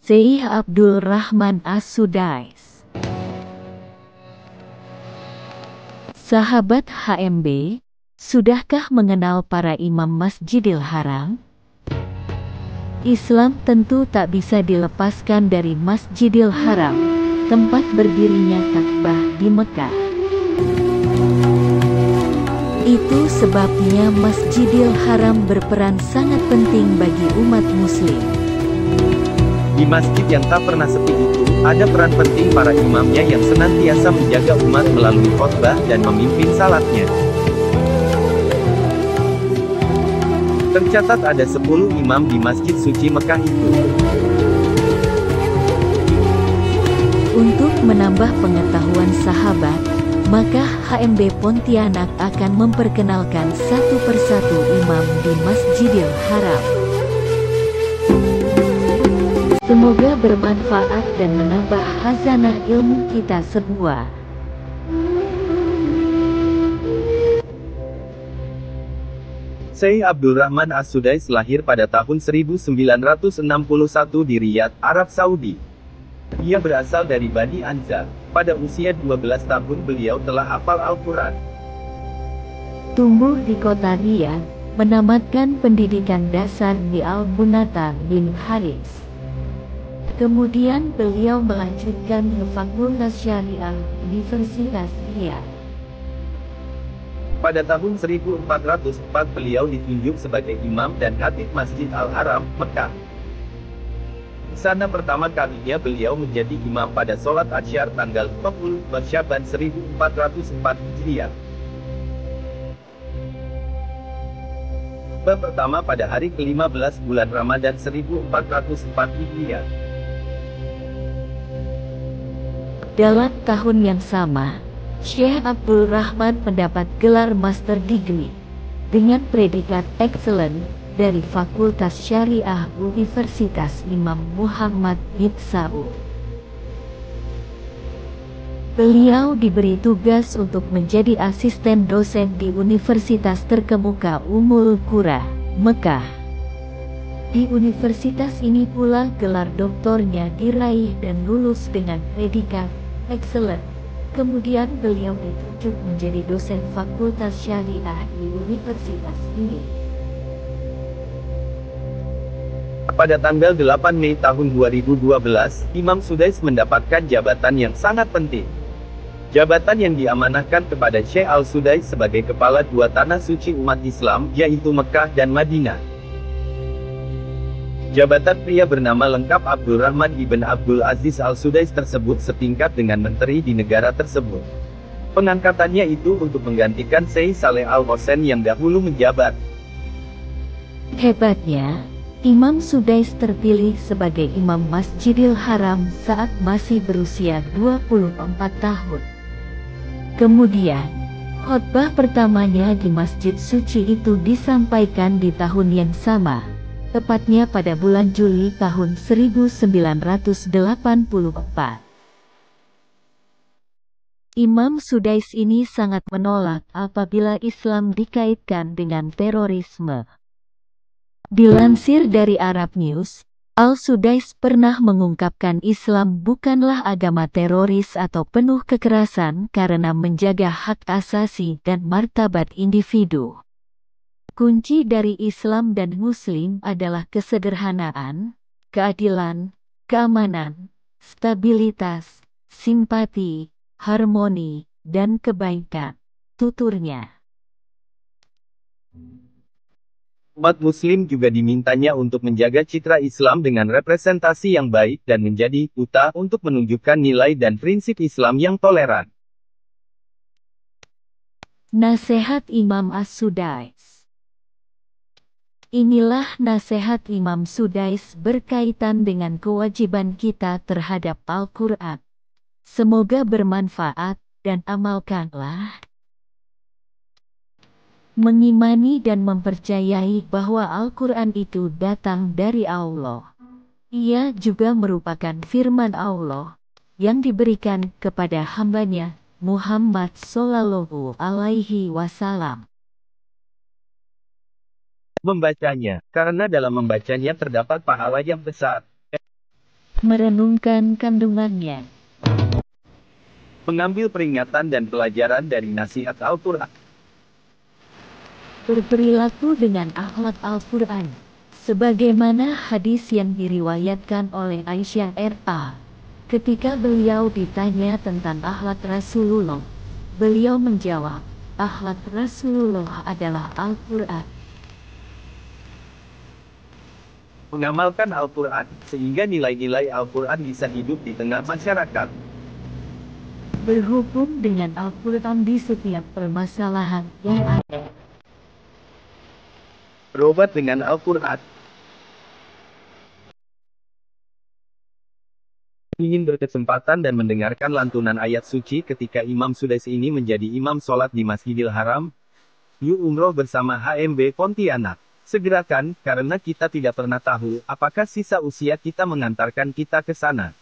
Syekh Abdul Rahman As-Sudais. Sahabat HMB, sudahkah mengenal para imam Masjidil Haram? Islam tentu tak bisa dilepaskan dari Masjidil Haram, tempat berdirinya Ka'bah di Mekah. Itu sebabnya Masjidil Haram berperan sangat penting bagi umat muslim. Di masjid yang tak pernah sepi itu, ada peran penting para imamnya yang senantiasa menjaga umat melalui khotbah dan memimpin salatnya. Tercatat ada 10 imam di Masjid Suci Mekah itu. Untuk menambah pengetahuan sahabat, maka HMB Pontianak akan memperkenalkan satu persatu imam di Masjidil Haram. Semoga bermanfaat dan menambah khazanah ilmu kita semua. Syekh Abdul Rahman As-Sudais lahir pada tahun 1961 di Riyadh, Arab Saudi. Ia berasal dari Bani Anzar. Pada usia 12 tahun beliau telah hafal Al-Quran. Tumbuh di kota Riyadh, menamatkan pendidikan dasar di Al-Bunata bin Haris. Kemudian beliau melanjutkan ke Fakultas Syariah Universitas Riyadh. Pada tahun 1404 beliau ditunjuk sebagai imam dan khatib Masjid Al-Haram, Mekah. Di sana pertama kalinya beliau menjadi imam pada sholat Asyar tanggal 20 Syaban 1404 Hijriah. Pertama pada hari ke-15 bulan Ramadan 1404 Hijriah. Dalam tahun yang sama, Syekh Abdul Rahman mendapat gelar Master Degree dengan predikat Excellent dari Fakultas Syariah Universitas Imam Muhammad bin Saud. Beliau diberi tugas untuk menjadi asisten dosen di Universitas Terkemuka Ummul Qura, Mekah. Di universitas ini pula gelar doktornya diraih dan lulus dengan predikat Excellent. Kemudian beliau ditunjuk menjadi dosen Fakultas Syariah di universitas ini. Pada tanggal 8 Mei tahun 2012, Imam Sudais mendapatkan jabatan yang sangat penting. Jabatan yang diamanahkan kepada Syekh Al-Sudais sebagai kepala dua tanah suci umat Islam, yaitu Mekah dan Madinah. Jabatan pria bernama lengkap Abdul Rahman ibn Abdul Aziz Al-Sudais tersebut setingkat dengan menteri di negara tersebut. Pengangkatannya itu untuk menggantikan Syekh Saleh Al-Hosen yang dahulu menjabat. Hebatnya, Imam Sudais terpilih sebagai Imam Masjidil Haram saat masih berusia 24 tahun. Kemudian, khotbah pertamanya di Masjid Suci itu disampaikan di tahun yang sama, tepatnya pada bulan Juli tahun 1984. Imam Sudais ini sangat menolak apabila Islam dikaitkan dengan terorisme. Dilansir dari Arab News, Al-Sudais pernah mengungkapkan Islam bukanlah agama teroris atau penuh kekerasan karena menjaga hak asasi dan martabat individu. Kunci dari Islam dan Muslim adalah kesederhanaan, keadilan, keamanan, stabilitas, simpati, harmoni, dan kebaikan, tuturnya. Umat Muslim juga dimintanya untuk menjaga citra Islam dengan representasi yang baik dan menjadi duta untuk menunjukkan nilai dan prinsip Islam yang toleran. Nasihat Imam As-Sudais. Inilah nasihat Imam Sudais berkaitan dengan kewajiban kita terhadap Al-Quran. Semoga bermanfaat dan amalkanlah. Mengimani dan mempercayai bahwa Al-Quran itu datang dari Allah. Ia juga merupakan firman Allah yang diberikan kepada hambanya Muhammad Sallallahu Alaihi Wasallam. Membacanya, karena dalam membacanya terdapat pahala yang besar. Merenungkan kandungannya. Mengambil peringatan dan pelajaran dari nasihat Al-Quran. Berperilaku dengan akhlak Al-Quran. Sebagaimana hadis yang diriwayatkan oleh Aisyah R.A. Ketika beliau ditanya tentang akhlak Rasulullah, beliau menjawab, akhlak Rasulullah adalah Al-Quran. Mengamalkan Al-Quran, sehingga nilai-nilai Al-Quran bisa hidup di tengah masyarakat. Berhukum dengan Al-Quran di setiap permasalahan yang ada. Berobat dengan Al-Quran. Ingin berkesempatan dan mendengarkan lantunan ayat suci ketika Imam Sudais ini menjadi imam sholat di Masjidil Haram? Yuk umroh bersama HMB Pontianak. Segerakan, karena kita tidak pernah tahu apakah sisa usia kita mengantarkan kita ke sana.